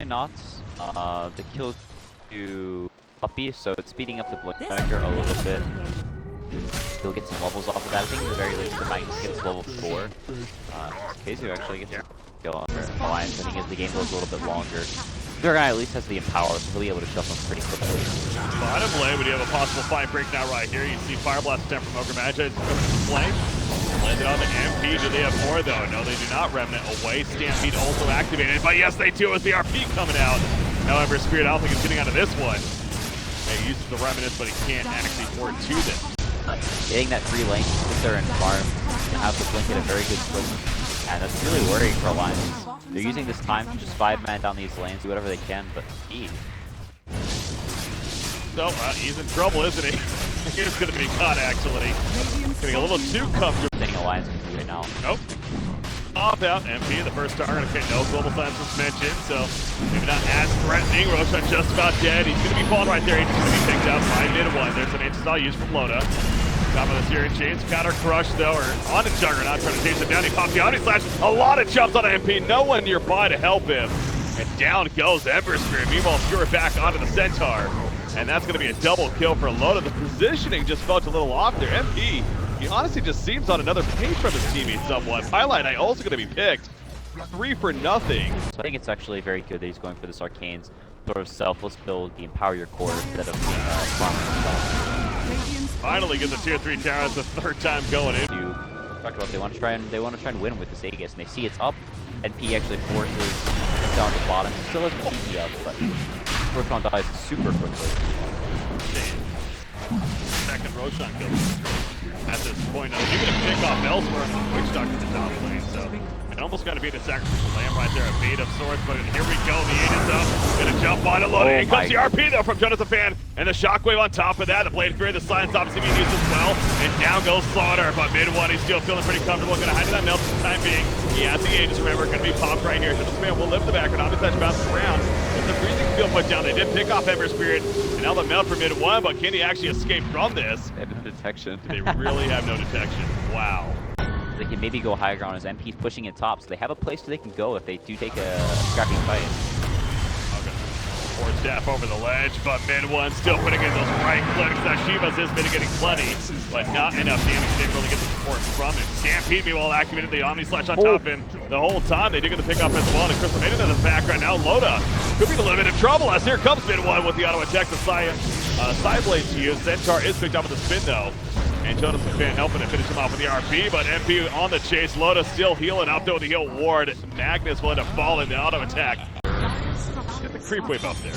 not. The kill to Puppy, so it's speeding up the Blinker a little bit. He'll get some levels off of that. I think at the very least the Magnus gets level 4. Kiev actually gets a kill on their Alliance. I think as the game goes a little bit longer, their guy at least has the Empower, so he'll be able to shove them pretty quickly. Bottom lane, we do have a possible fight break now right here. You see Fire Blast attempt from Ogre Magi. It's coming to flame. Landed on the MP. Do they have more though? No, they do not. Remnant away. Stampede also activated. But yes, they do with the RP coming out. However, Spirit, I don't think is getting out of this one. He uses the Remnants, but he can't actually forward to them. Getting that free lane, sit there and farm, and have the Blink at a very good clip. And that's really worrying for Alliance. They're using this time to just 5-man down these lanes, do whatever they can, but he. So, he's in trouble, isn't he? He's going to be caught, actually. Getting a little too comfortable. Thing Alliance can do right now. Nope. Off out, MP, the first target. Okay, no global signs was mentioned, so maybe not as threatening. Roshan just about dead. He's going to be falling right there. He's going to be picked up by mid-1. There's some anti-stall used from Loda. Top of the Syrian Chains, counter crush though, or on a Juggernaut, trying to chase him down. He pops the Omni Slash. A lot of jumps on MP. No one nearby to help him. And down goes Ember Spirit. Meanwhile, Pure back onto the Centaur. And that's going to be a double kill for Loda. The positioning just felt a little off there. MP, he honestly just seems on another page from his teammates somewhat. Highlight Eye also going to be picked. 3 for nothing. So I think it's actually very good that he's going for this Arcane's sort of selfless build, the Empower Your Core instead of farming himself. Finally get the tier 3 tower. That's the 3rd time going in. You talked about they want to try and win with this Aegis, and they see it's up, and P actually forces down to the bottom. Still has TP up, but Roshan dies super quickly. Second Roshan kill at this point. Now, even a pick off elsewhere on the Witch Doctor to top lane, so it almost got to be the sacrificial lamb right there, a bait of sorts, but here we go, the Aegis up, gonna jump on it, loading, in comes the RP though from Jonathan Fan, and the Shockwave on top of that, the Blade Fury, the Silence obviously being used as well, and down goes Slaughter, but mid-1, he's still feeling pretty comfortable, gonna hide in that melt for the time being. He has the Aegis, remember, gonna be popped right here, Jonathan Fan will lift the background, obviously that's bouncing around, but the freezing field put down, they did pick off Ember Spirit, and now the melt for mid-1, but can he actually escape from this? They have no detection. They really have no detection, wow. They can maybe go higher ground as MP's pushing it top, so they have a place where they can go if they do take a scrappy fight. Okay. Forward staff over the ledge, but mid-1 still putting in those right clicks. That Shiva's is mitigating plenty, but not enough damage. They didn't really get the support from him. Stampede meanwhile activated the Omni Slash on top of him the whole time. They did get the pick up as well, and Crystal made it in the background. Now Loda could be a little bit of trouble as here comes mid-1 with the auto attack. The side blade to use. Centaur is picked up with the spin though. And Jonathan Fan helping to finish him off with the RP, but MP on the chase. Loda still healing up though with the heal ward. Magnus will end up falling the auto attack. Get the creep wave up there.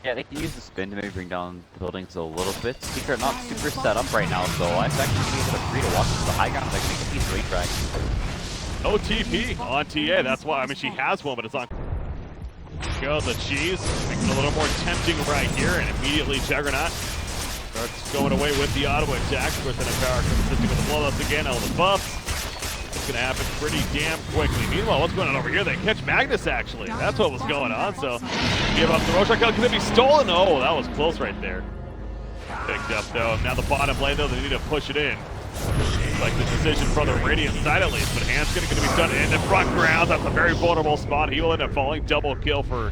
Yeah, they can use the spin to maybe bring down the buildings a little bit. Secret not super set up right now, so I'm actually going to be able to free to walk to the high ground and actually get these rate tracks. No TP on TA, that's why. I mean, she has one, but it's on. Go the cheese, making it a little more tempting right here, and immediately Juggernaut starts going away with the auto attack. Of course, then Empower consisting with the blowups again, all the buffs. It's going to happen pretty damn quickly. Meanwhile, what's going on over here? They catch Magnus, actually. That's what was going on, so give up the Roshan kill. Could it be stolen? Oh, that was close right there. Picked up, though. Now the bottom lane, though, they need to push it in. Like the decision from the Radiant side, at least. But Hand's going to be done in the front ground. That's a very vulnerable spot. He will end up falling. Double kill for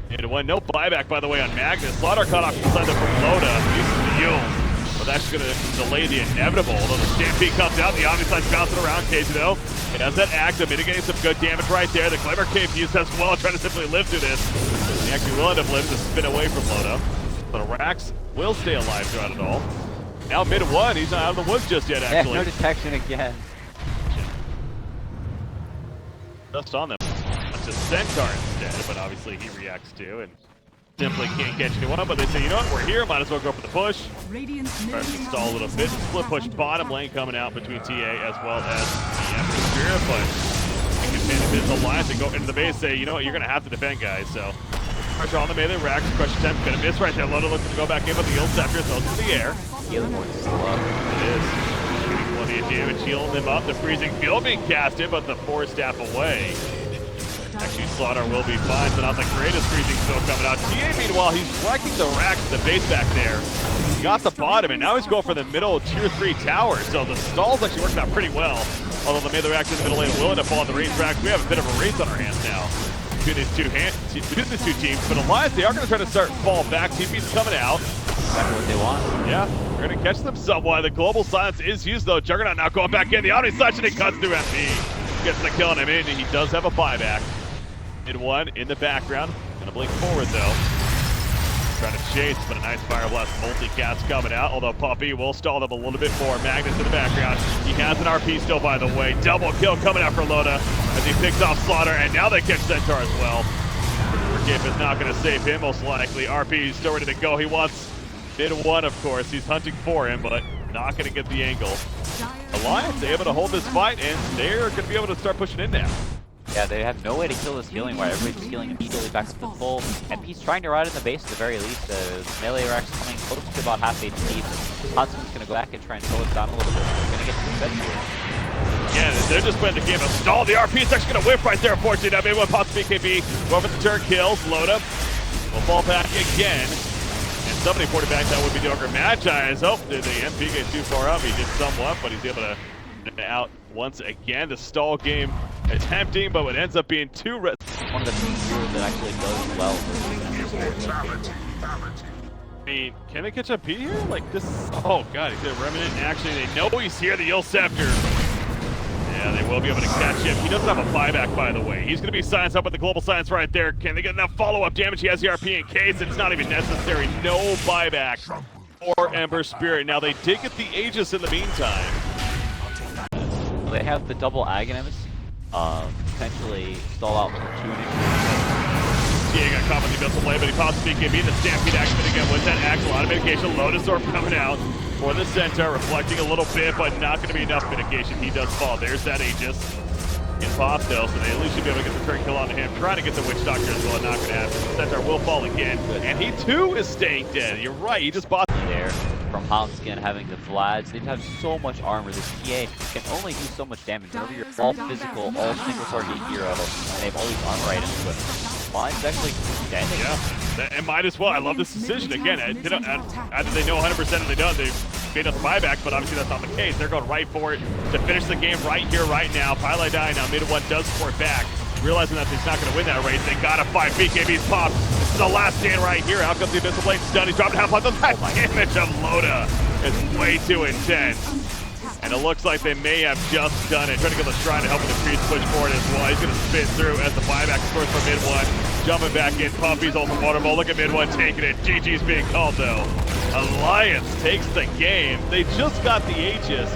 mid-1. No buyback, by the way, on Magnus. Slaughter cut off inside there from Loda. Uses the yield. But that's going to delay the inevitable. Although the Stampede comes out, the Omni Slash bouncing around KZ though. It has that active, mitigating some good damage right there. The Glamour Cape used as well, trying to simply live through this. He actually will end up living to spin away from Loda. But Rax will stay alive throughout it all. Now mid-1, he's not out of the woods just yet, actually. Yeah, no detection again. Just on them. That's a Centaur instead, but obviously he reacts too, and simply can't catch anyone. But they say, you know what, we're here, might as well go for the push. Try to stall a little bit. Split push bottom lane coming out between TA as well as the Ember Spirit, but you can pin his alliance and go into the base, say, you know what, you're going to have to defend, guys. So pressure on the melee, Rax, crush attempt, going to miss right there. Loda looking to go back in, but the Yield Scepter throws in the air. Healing ward is still up. It is. Getting plenty of damage, healing them up. The freezing field being casted, but the force staff away. Actually, Slaughter will be fine, so not the greatest freezing field coming out. TA, meanwhile, he's wrecking the Rax, the base back there. He got the bottom, and now he's going for the middle tier 3 tower. So the stalls actually working out pretty well. Although the melee Rax in the middle lane will end up on the race tracks. We have a bit of a race on our hands now. between these two teams. But Alliance, they are going to try to start fall back. TP's coming out. Exactly what they want. Yeah, they're going to catch them somewhat. The global silence is used, though. Juggernaut now going back in. The Omni Slash, and it cuts through MP. Gets the kill on him in, and he does have a buyback. Mid one in the background. Going to blink forward, though. Trying to chase, but a nice Fire Blast multicast coming out, although Puppy will stall them a little bit more. Magnus in the background. He has an RP still, by the way. Double kill coming out for Loda as he picks off Slaughter, and now they catch Centaur as well. Kiev is not going to save him, most likely. RP is still ready to go. He wants mid one, of course. He's hunting for him, but not going to get the angle. Alliance able to hold this fight, and they're going to be able to start pushing in now. Yeah, they have no way to kill this healing while everybody's healing immediately back to the full. And he's trying to ride in the base at the very least. Melee Rex coming close to about half HP. Huntsman's going to go back and try and slow it down a little bit. They're going to get some set here. Again, they're just playing the game of stall. The RP is actually going to whip right there, unfortunately. Now maybe one pops BKB. Go for the turn kills. Loda will fall back again. And somebody ported back, that would be the Ogre Magi. Oh, did the MP get too far up? He did somewhat, but he's able to out once again. The stall game attempting, but it ends up being two. One of the few heroes that actually does well. I mean, can they catch up P here? Like this? Oh god, he's a Remnant. Actually, they know he's here. The Ill Scepter. Yeah, they will be able to catch him. He doesn't have a buyback, by the way. He's going to be silenced up with the global silence right there. Can they get enough follow-up damage? He has the RP in case. It's not even necessary. No buyback or Ember Spirit. Now they did get the Aegis in the meantime. They have the double Aghanim's. Potentially stall out with a 2-inch. Yeah, got caught with the missile blade, but he pops BKB. The Stampede activate again with that actual auto mitigation. Lotus Orb coming out for the Centaur, reflecting a little bit, but not going to be enough mitigation. He does fall. There's that Aegis in pop though, so they at least should be able to get the turn kill onto him. Trying to get the Witch Doctor as well, not going to happen. The Centaur will fall again, and he too is staying dead. You're right, he just bought there. From Houndskin having the Vlads, they have so much armor. This PA can only do so much damage. Remember, you're all physical, all single target hero, and they have all these armor items, but mine's actually standing. Yeah, and might as well. I love this decision. Again, either they know 100% or they don't. They've made us buyback, but obviously that's not the case. They're going right for it to finish the game right here, right now. Pile die now, mid one does support back. Realizing that he's not going to win that race, they gotta fight. BKB's popped. This is the last stand right here. Out comes the Abyssal Blade stun. He's dropping half on the back. Damage of Loda is way too intense. And it looks like they may have just done it. Trying to get the Shrine to help with the creeps push forward as well. He's going to spin through as the buyback scores for mid one. Jumping back in. Puppy's ultimate water ball. Look at mid one taking it. GG's being called though. Alliance takes the game. They just got the Aegis.